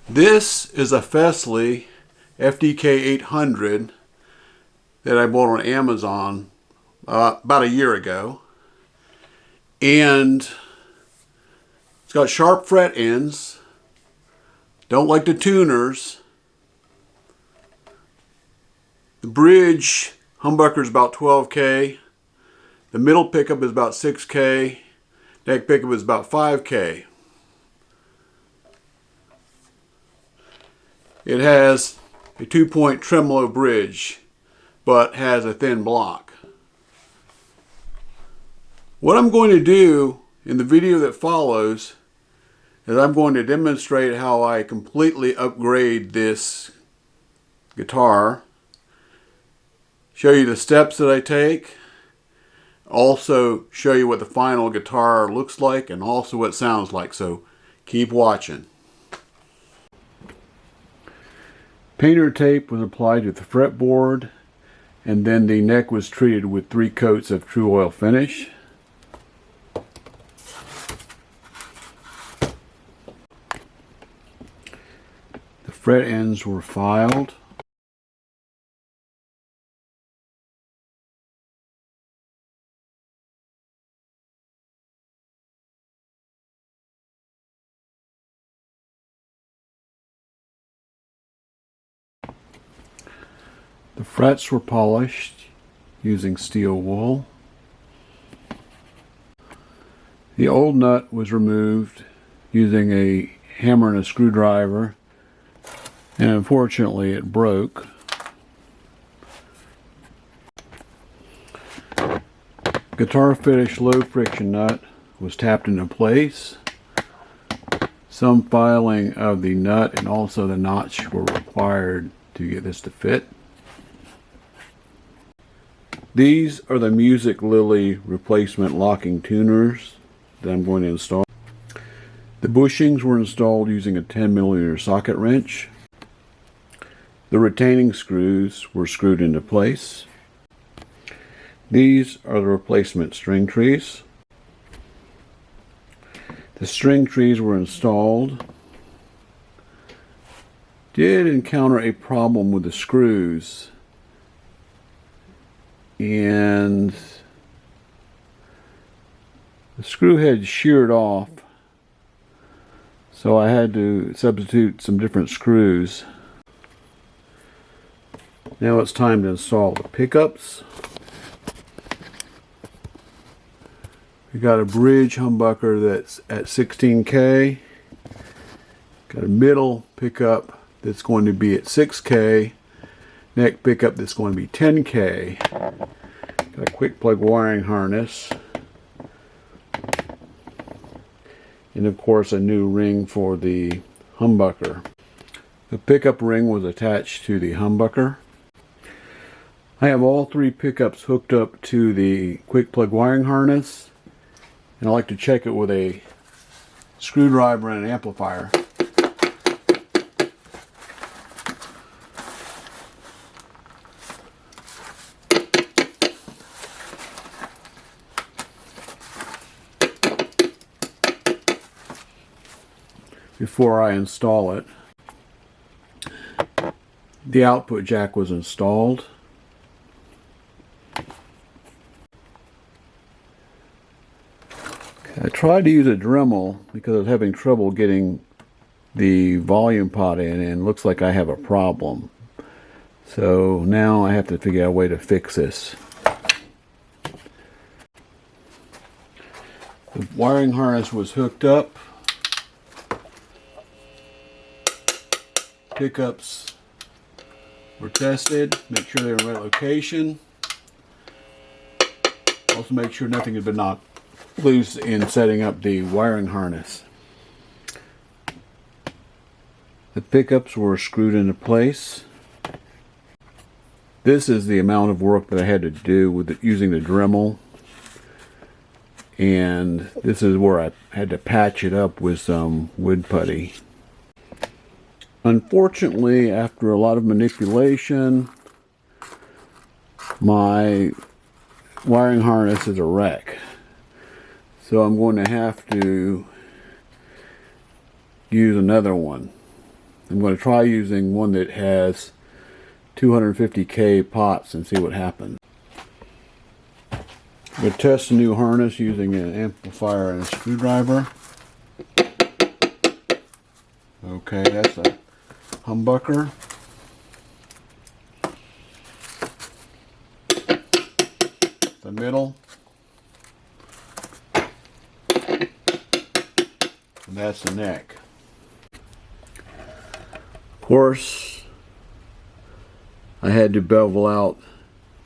This is a Fesley FDK 800 that I bought on Amazon about a year ago. And it's got sharp fret ends. Don't like the tuners. The bridge humbucker is about 12K. The middle pickup is about 6K. Neck pickup is about 5K. It has a 2-point tremolo bridge, but has a thin block. What I'm going to do in the video that follows is I'm going to demonstrate how I completely upgrade this guitar, show you the steps that I take, also show you what the final guitar looks like and also what it sounds like, so keep watching. Painter tape was applied to the fretboard, and then the neck was treated with 3 coats of True Oil finish. The fret ends were filed. The frets were polished using steel wool. The old nut was removed using a hammer and a screwdriver, and unfortunately it broke. Guitar finish low friction nut was tapped into place. Some filing of the nut and also the notch were required to get this to fit. These are the Music Lily replacement locking tuners that I'm going to install. The bushings were installed using a 10mm socket wrench. The retaining screws were screwed into place. These are the replacement string trees. The string trees were installed. Did encounter a problem with the screws, and the screw head sheared off, so I had to substitute some different screws. Now it's time to install the pickups. We got a bridge humbucker that's at 16K. Got a middle pickup that's going to be at 6K. Neck pickup that's going to be 10K. Got a Kwikplug wiring harness. And of course a new ring for the humbucker. The pickup ring was attached to the humbucker. I have all 3 pickups hooked up to the Kwikplug wiring harness, and I like to check it with a screwdriver and an amplifier. Before I install it. The output jack was installed. I tried to use a Dremel because I was having trouble getting the volume pot in, and looks like I have a problem. So now I have to figure out a way to fix this. The wiring harness was hooked up. Pickups were tested, make sure they're in the right location. Also make sure nothing had been knocked loose in setting up the wiring harness. The pickups were screwed into place. This is the amount of work that I had to do with using the Dremel, and this is where I had to patch it up with some wood putty. Unfortunately, after a lot of manipulation, my wiring harness is a wreck. So I'm going to have to use another one. I'm going to try using one that has 250K pots and see what happens. I'm going to test a new harness using an amplifier and a screwdriver. Okay, that's a humbucker. The middle. And that's the neck. Of course, I had to bevel out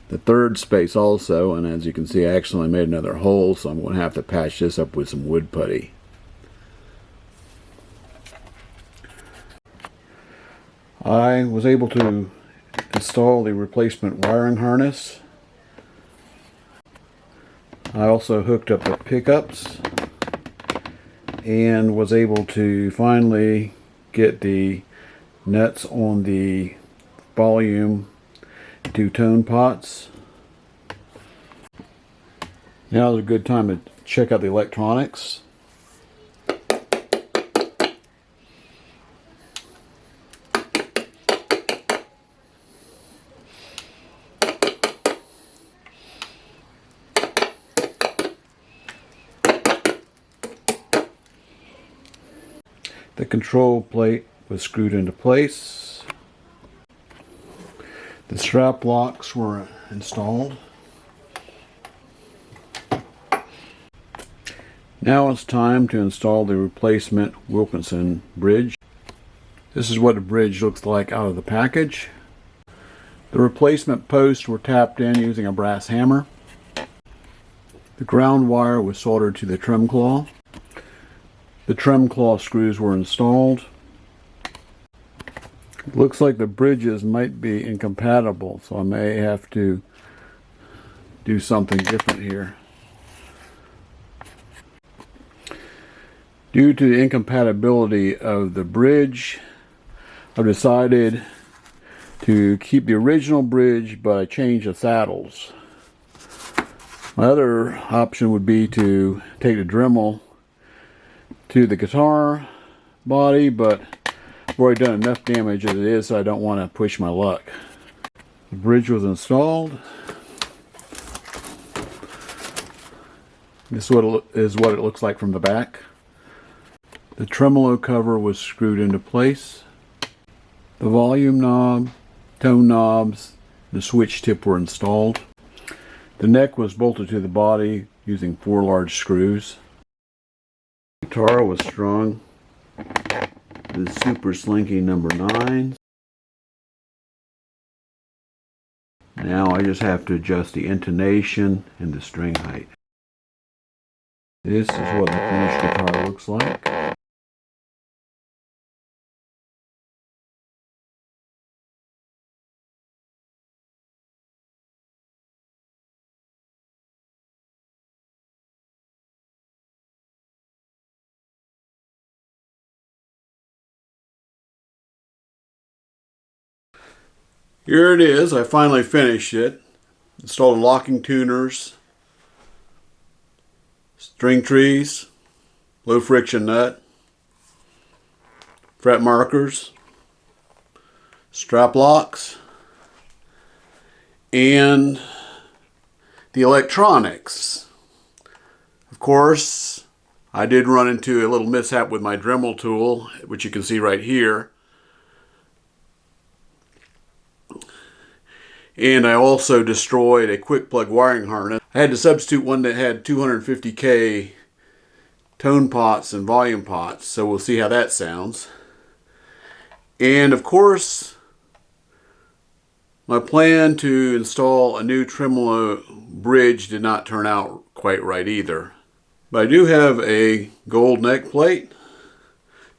the third space also, and as you can see I actually made another hole, so I'm going to have to patch this up with some wood putty. I was able to install the replacement wiring harness. I also hooked up the pickups and was able to finally get the nuts on the volume two-tone pots. Now is a good time to check out the electronics. The control plate was screwed into place. The strap locks were installed. Now it's time to install the replacement Wilkinson bridge. This is what the bridge looks like out of the package. The replacement posts were tapped in using a brass hammer. The ground wire was soldered to the trim claw. The trim claw screws were installed. It looks like the bridges might be incompatible, so I may have to do something different here. Due to the incompatibility of the bridge, I've decided to keep the original bridge, but I changed the saddles. My other option would be to take the Dremel to the guitar body, but I've already done enough damage as it is, so I don't want to push my luck. The bridge was installed. This is what it looks like from the back. The tremolo cover was screwed into place. The volume knob, tone knobs, the switch tip were installed. The neck was bolted to the body using 4 large screws. The guitar was strung with super slinky number 9. Now I just have to adjust the intonation and the string height. This is what the finished guitar looks like. Here it is. I finally finished it. Installed locking tuners, string trees, low friction nut, fret markers, strap locks, and the electronics. Of course, I did run into a little mishap with my Dremel tool, which you can see right here. And I also destroyed a Kwikplug wiring harness. I had to substitute one that had 250K tone pots and volume pots, so we'll see how that sounds. And of course, my plan to install a new tremolo bridge did not turn out quite right either. But I do have a gold neck plate,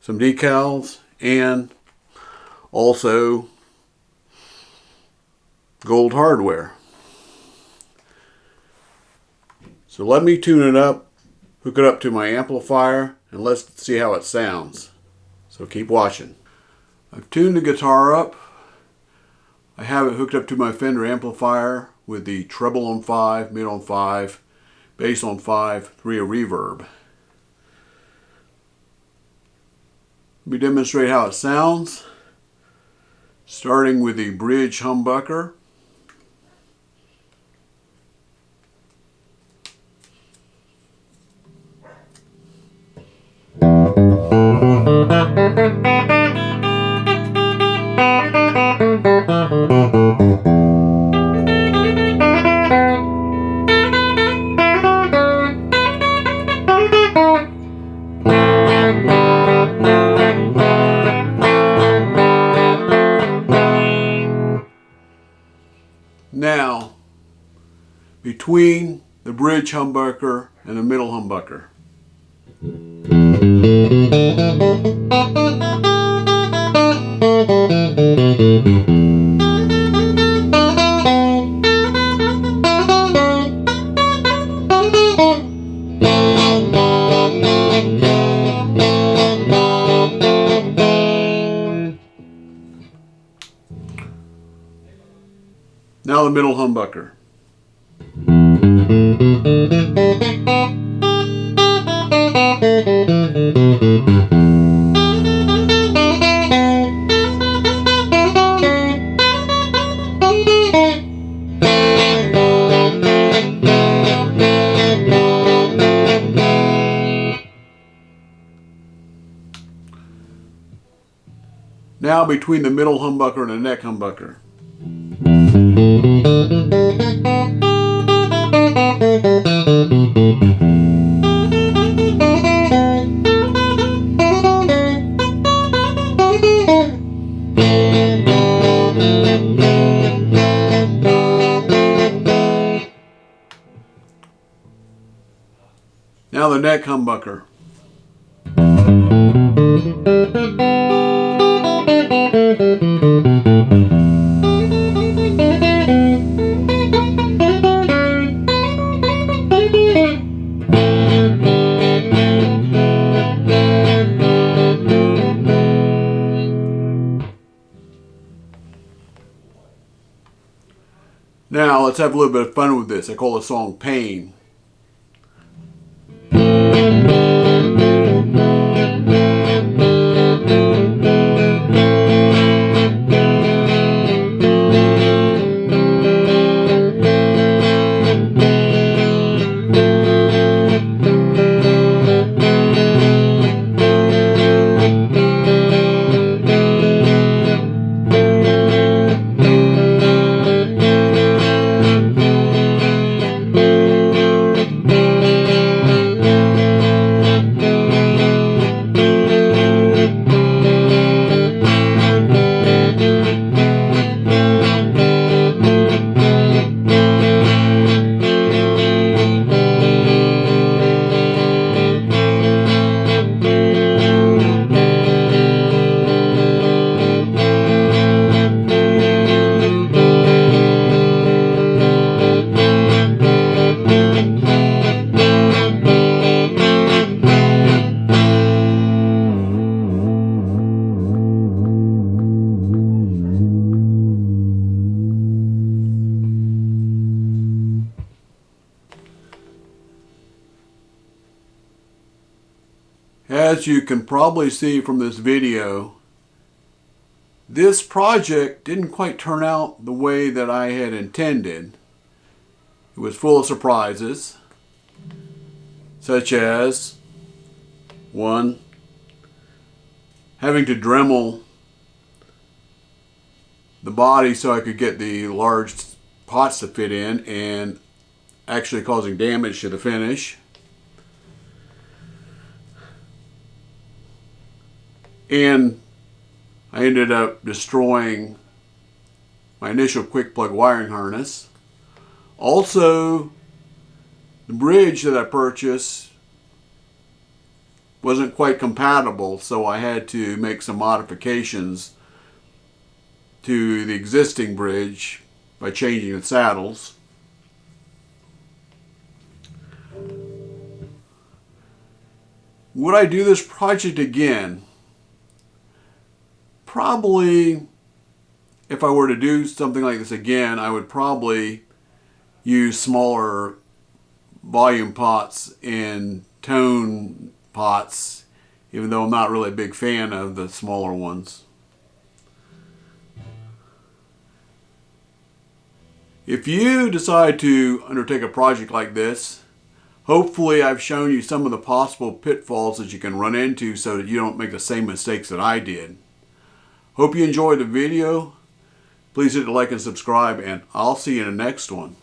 some decals, and also gold hardware. So let me tune it up, hook it up to my amplifier, and let's see how it sounds. So keep watching. I've tuned the guitar up. I have it hooked up to my Fender amplifier with the treble on 5, mid on 5, bass on 5, 3 of reverb. Let me demonstrate how it sounds. Starting with the bridge humbucker. Now, between the bridge humbucker and the middle humbucker. Now the middle humbucker. Now between the middle humbucker and the neck humbucker. Now the neck humbucker. Now let's have a little bit of fun with this. I call the song Pain. As you can probably see from this video, this project didn't quite turn out the way that I had intended. It was full of surprises, such as, one, having to Dremel the body so I could get the large pots to fit in and actually causing damage to the finish. And I ended up destroying my initial Kwikplug wiring harness. Also, the bridge that I purchased wasn't quite compatible, so I had to make some modifications to the existing bridge by changing the saddles. Would I do this project again? Probably, if I were to do something like this again, I would probably use smaller volume pots and tone pots, even though I'm not really a big fan of the smaller ones. If you decide to undertake a project like this, hopefully I've shown you some of the possible pitfalls that you can run into so that you don't make the same mistakes that I did. Hope you enjoyed the video. Please hit the like and subscribe, and I'll see you in the next one.